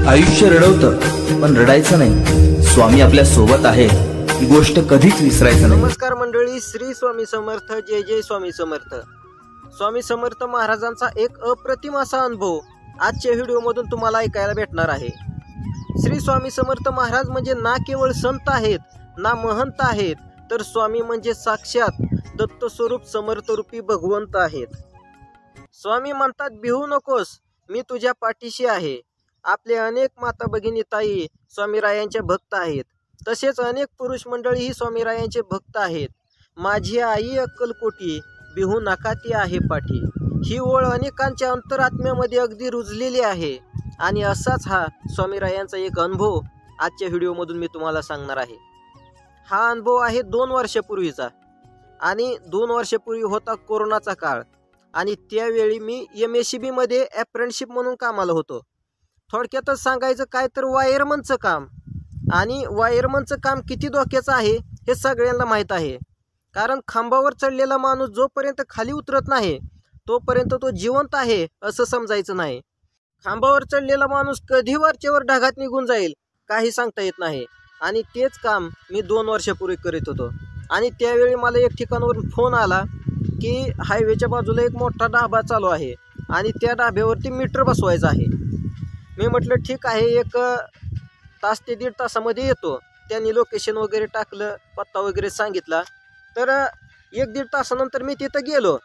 आयुष्य रडवतं पण रडायचं नाही. स्वामी आपल्या सोबत आहे ही गोष्ट कधीच विसरायचं नाही. नमस्कार मंडळी, श्री स्वामी समर्थ. जय जय स्वामी समर्थ. स्वामी समर्थ महाराजांचा एक अप्रतिम असा अनुभव आजच्या व्हिडिओमधून तुम्हाला ऐकायला भेटणार आहे. श्री स्वामी समर्थ महाराज म्हणजे ना केवळ संत आहेत, ना महंत आहेत, तर स्वामी म्हणजे साक्षात दत्त स्वरूप समर्थरूपी भगवंत आहेत. स्वामी म्हणतात, भिवू नकोस, मी तुझ्या पाठीशी आहे. आपले अनेक माता भगिनी ताई स्वामीरायांचे भक्त आहेत. तसेच अनेक पुरुष मंडळी ही स्वामीरायांचे भक्त आहेत. माझी आई अक्कलकोटी, भिवू नका ती आहे पाठी. ही ओळ अनेकांच्या अंतरात्म्यामध्ये अगदी रुजलेली आहे. आणि असाच हा स्वामीरायांचा एक अनुभव आजच्या व्हिडिओमधून मी तुम्हाला सांगणार आहे. हा अनुभव आहे 2 वर्षापूर्वीचा. आणि 2 वर्षापूर्वी होता कोरोनाचा काळ. आणि त्यावेळी मी MSCB मध्ये अप्रेंटिसशिप म्हणून कामाला होतो. थोडक्यातच सांगायचं काय तर वायरमनचं काम. आणि वायरमनचं काम किती धोक्याचं आहे हे सगळ्यांना माहीत आहे. कारण खांबावर चढलेला माणूस जोपर्यंत खाली उतरत नाही तोपर्यंत तो जिवंत आहे असं समजायचं नाही. खांबावर चढलेला माणूस कधी वरच्यावर ढगात निघून जाईल काही सांगता येत नाही. आणि तेच काम मी 2 वर्षापूर्वी करीत होतो. आणि त्यावेळी मला एक ठिकाणावरून फोन आला की हायवेच्या बाजूला एक मोठा ढाबा चालू आहे आणि त्या ढाब्यावरती मीटर बसवायचं आहे. मी म्हटलं ठीक आहे, 1 तास ते 1.5 तासामध्ये येतो. त्यांनी लोकेशन वगैरे टाकलं, पत्ता वगैरे सांगितला. तर 1-1.5 तासानंतर मी तिथं गेलो.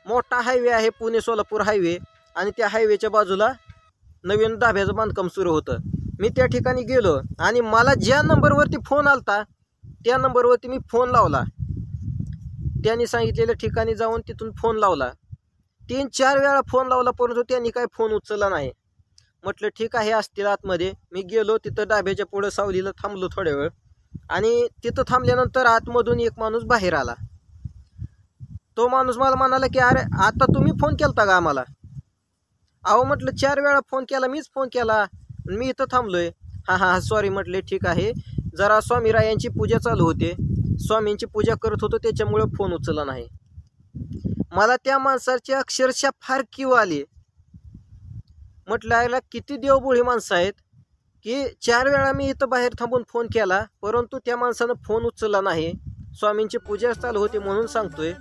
मोठा हायवे आहे, पुणे सोलापूर हायवे. आणि त्या हायवेच्या बाजूला नवीन ढाब्याचं बांधकाम सुरू होतं. मी त्या ठिकाणी गेलो आणि मला ज्या नंबरवरती फोन आलता त्या नंबरवरती मी फोन लावला. त्यांनी सांगितलेल्या ठिकाणी जाऊन तिथून फोन लावला. 3-4 वेळा फोन लावला परंतु त्यांनी काय फोन उचलला नाही. म्हटलं ठीक आहे, असतील आतमध्ये. मी गेलो तिथं ढाब्याच्या पुढं सावलीला थांबलो थोड्या वेळ. आणि तिथं थांबल्यानंतर आतमधून एक माणूस बाहेर आला. तो माणूस मला म्हणाला की अरे आता तुम्ही फोन केलता का आम्हाला? अहो म्हटलं 4 वेळा फोन केला, मीच फोन केला, मी इथं थांबलोय. हां सॉरी म्हटले, ठीक आहे. जरा स्वामीरायांची पूजा चालू होते, स्वामींची पूजा करत होतो त्याच्यामुळे फोन उचलला नाही. मला त्या माणसाची अक्षरशः फार कीव आली. म्हटलं याला किती देवभोळी माणसं आहेत की 4 वेळा मी इथं बाहेर थांबून फोन केला परंतु त्या माणसानं फोन उचलला नाही. स्वामींची पूजा चालू होती म्हणून सांगतोय.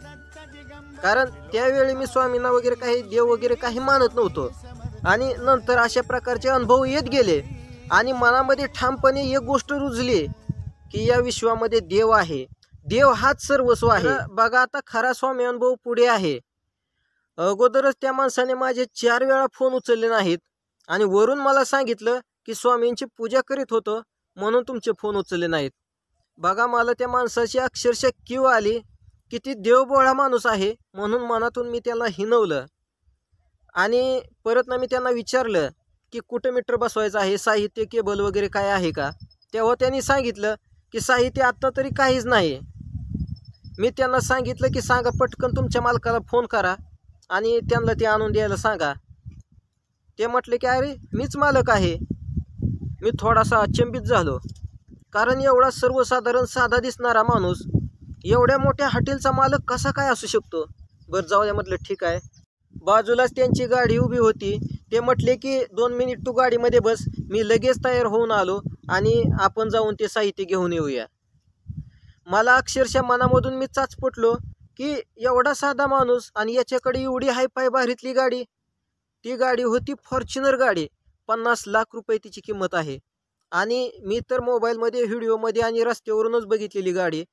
कारण त्यावेळी मी स्वामींना वगैरे काही देव वगैरे काही मानत नव्हतो. आणि नंतर अशा प्रकारचे अनुभव येत गेले आणि मनामध्ये ठामपणे एक गोष्ट रुजली की या विश्वामध्ये देव आहे, देव हाच सर्वस्व आहे. बघा आता खरा स्वामी अनुभव पुढे आहे. अगोदरच त्या माणसाने माझे 4 वेळा फोन उचलले नाहीत आणि वरून मला सांगितलं की स्वामींची पूजा करीत होतो म्हणून तुमचे फोन उचलले नाहीत. बघा मला त्या माणसाची अक्षरशः कीव आली. किती देवभोळा माणूस आहे म्हणून मनातून मी त्याला हिनवलं. आणि परत ना मी त्यांना विचारलं की कुठं मीटर बसवायचं आहे, साहित्य केबल वगैरे काय आहे का? तेव्हा त्यांनी सांगितलं की साहित्य आत्ता तरी काहीच नाही. मी त्यांना सांगितलं की सांगा पटकन तुमच्या मालकाला फोन करा आणि त्यांना ते आणून द्यायला सांगा. ते म्हटले की अरे मीच मालक आहे. मी थोडासा अचंबित झालो. कारण एवढा सर्वसाधारण साधा दिसणारा माणूस एवढ्या मोठ्या हॉटेलचा मालक कसा काय असू शकतो? बरं जाऊ द्या म्हटलं ठीक आहे. बाजूलाच त्यांची गाडी उभी होती. ते म्हटले की 2 मिनिट तू गाडीमध्ये बस, मी लगेच तयार होऊन आलो आणि आपण जाऊन ते साहित्य घेऊन येऊया. मला अक्षरशः मनामधून मी चाचपटलो की एवढा साधा माणूस आणि याच्याकडे एवढी हायफाय भारीतली गाडी. ती गाडी होती फॉर्च्युनर गाडी. 50 लाख रुपये तिची किंमत आहे. आणि मी तर मोबाईलमध्ये व्हिडिओमध्ये आणि रस्त्यावरूनच बघितलेली गाडी.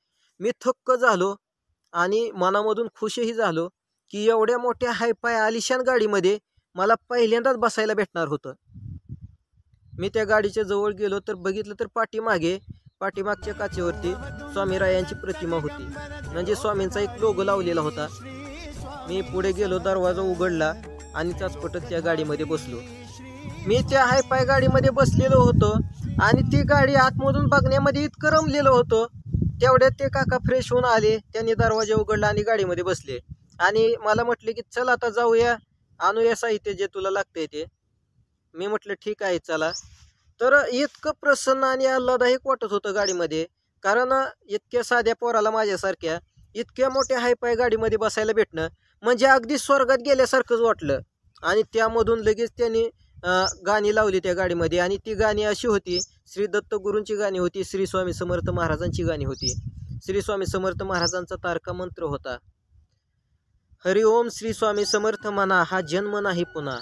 मी थक्क झालो आणि मनामधून खुशही झालो की एवढ्या मोठ्या हायफाय आलिशान गाडीमध्ये मला पहिल्यांदाच बसायला भेटणार होतं. मी त्या गाडीच्या जवळ गेलो तर बघितलं तर पाठीमागच्या काचेवरती स्वामीरायांची प्रतिमा होती. म्हणजे स्वामींचा एक लोगो लावलेला होता. मी पुढे गेलो, दरवाजा उघडला आणि चाचपटत त्या गाडीमध्ये बसलो. मी त्या हायफाय गाडीमध्ये बसलेलो होतो आणि ती गाडी आतमधून बघण्यामध्ये इतकं रमलेलो होतो. तेवढ्यात ते काका फ्रेश होऊन आले. त्यांनी दरवाजा उघडला आणि गाडीमध्ये बसले आणि मला म्हटले की चल आता जाऊया, आणूया साहित्य जे तुला लागतंय ते. मी म्हटलं ठीक आहे चला. तर इतकं प्रसन्न आणि आल्हाददायक वाटत होतं गाडीमध्ये. कारण इतक्या साध्या पोराला माझ्यासारख्या इतक्या मोठ्या हायफाय गाडीमध्ये बसायला भेटणं म्हणजे अगदी स्वर्गात गेल्यासारखंच वाटलं. आणि त्यामधून लगेच त्यांनी गाणी लावली त्या गाडीमध्ये, आणि ती गाणी अशी होती, श्री दत्तगुरूंची गाणी होती, श्री स्वामी समर्थ महाराजांची गाणी होती. श्री स्वामी समर्थ महाराजांचा तारका मंत्र होता, हरिओम श्री स्वामी समर्थ म्हणा, हा जन्म नाही पुन्हा.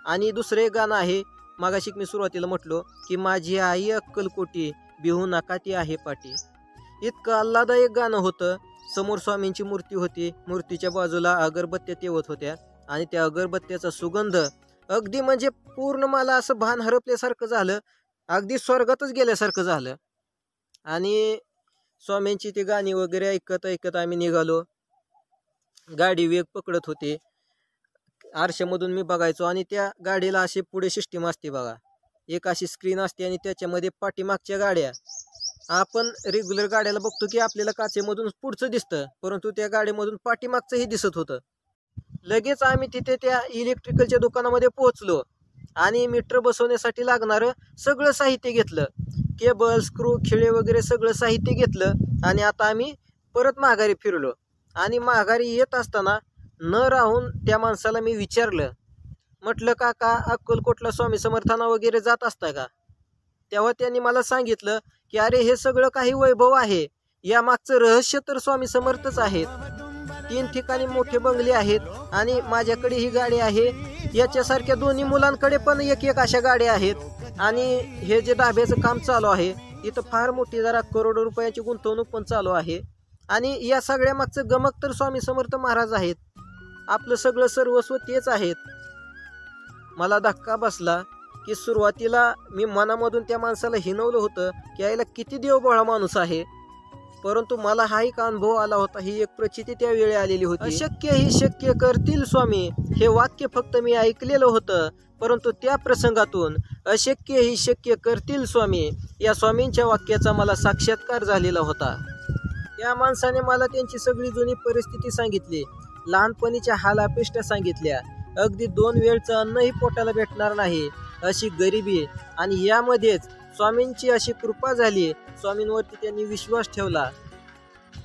आणि दुसरे गाणं आहे, मागाशी मी सुरुवातीला म्हटलो की माझी आई अक्कलकोटी, बिहू नका ती आहे पाटी. इतकं आल्हादायक गाणं होतं. समोर स्वामींची मूर्ती होती, मूर्तीच्या बाजूला अगरबत्त्या तेवत होत्या, आणि त्या अगरबत्त्याचा सुगंध अगदी म्हणजे पूर्ण मला असं भान हरपल्यासारखं झालं, अगदी स्वर्गातच गेल्यासारखं झालं. आणि स्वामींची ती गाणी वगैरे ऐकत ऐकत आम्ही निघालो. गाडी वेग पकडत होते, आरशामधून मी बघायचो, आणि त्या गाडीला अशी पुढे सिस्टीम असते बघा, एक अशी स्क्रीन असते, आणि त्याच्यामध्ये पाठीमागच्या गाड्या, आपण रेग्युलर गाड्याला बघतो की आपल्याला काचेमधून पुढचं दिसतं, परंतु त्या गाडीमधून पाठीमागचंही दिसत होतं. लगेच आम्ही तिथे त्या इलेक्ट्रिकलच्या दुकानामध्ये पोहोचलो, आणि मीटर बसवण्यासाठी लागणारं सगळं साहित्य घेतलं, केबल, स्क्रू, खिळे वगैरे सगळं साहित्य घेतलं, आणि आता आम्ही परत माघारी फिरलो. आणि माघारी येत असताना न राहून त्या माणसाला मी विचारलं, म्हटलं काका, अक्कलकोटला स्वामी समर्थांना वगैरे जात असता का? तेव्हा त्यांनी मला सांगितलं की अरे, हे सगळं काही वैभव आहे, या मागचं रहस्य तर स्वामी समर्थच आहेत. 3 ठिकाणी मोठे बंगले आहेत, आणि माझ्याकडे ही गाडी आहे, याच्यासारख्या दोन्ही मुलांकडे पण एक एक अशा गाड्या आहेत, आणि हे जे डाब्याचं काम चालू आहे इथं फार मोठी, जरा करोडो रुपयाची गुंतवणूक पण चालू आहे, आणि या सगळ्या मागचं गमक तर स्वामी समर्थ महाराज आहेत, आपलं सगळं सर्वस्व तेच आहेत. मला धक्का बसला की सुरुवातीला मी मनामधून त्या माणसाला हिनवलं होतं की यायला किती देवभोळा माणूस आहे, परंतु मला हा एक अनुभव आला होता, ही एक प्रचिती त्यावेळी आलेली होती. अशक्य ही शक्य करतील स्वामी, हे वाक्य फक्त मी ऐकलेलं होतं, परंतु त्या प्रसंगातून अशक्य ही शक्य करतील स्वामी, या स्वामींच्या वाक्याचा मला साक्षात्कार झालेला होता. त्या माणसाने मला त्यांची सगळी जुनी परिस्थिती सांगितली, लहानपणीच्या हालापेष्टा सांगितल्या, अगदी 2 वेळचं अन्नही पोटाला भेटणार नाही अशी गरिबी, आणि यामध्येच स्वामींची अशी कृपा झाली, स्वामींवरती त्यांनी विश्वास ठेवला.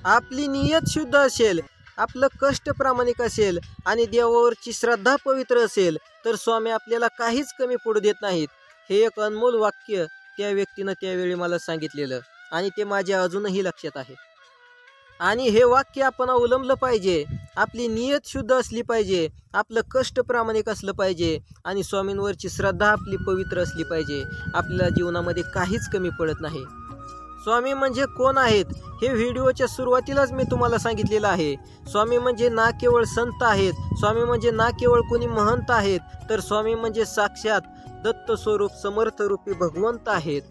आपली नियत शुद्ध असेल, आपलं कष्ट प्रामाणिक असेल, आणि देवावरची श्रद्धा पवित्र असेल, तर स्वामी आपल्याला काहीच कमी पडू देत नाहीत. हे एक अनमोल वाक्य त्या व्यक्तीनं त्यावेळी मला सांगितलेलं, आणि ते माझ्या अजूनही लक्षात आहे. आणि हे वाक्य आपण अवलंबलं पाहिजे. आपली नियत शुद्ध असली पाहिजे, आपलं कष्ट प्रामाणिक असलं पाहिजे, आणि स्वामींवरची श्रद्धा आपली पवित्र असली पाहिजे. आपल्या जीवनामध्ये काहीच कमी पडत नाही. स्वामी म्हणजे कोण आहेत हे व्हिडिओच्या सुरुवातीलाच मी तुम्हाला सांगितलेलं आहे. स्वामी म्हणजे ना केवळ संत आहेत, स्वामी म्हणजे ना केवळ कोणी महंत आहेत, तर स्वामी म्हणजे साक्षात दत्त स्वरूप समर्थ रूपी भगवंत आहेत.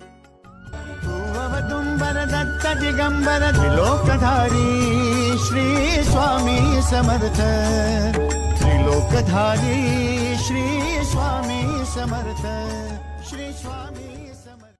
अवदुंबर दत्त दिगंबर त्रिलोकधारी श्री स्वामी समर्थ, त्रिलोकधारी श्री स्वामी समर्थ, श्री स्वामी समर्थ.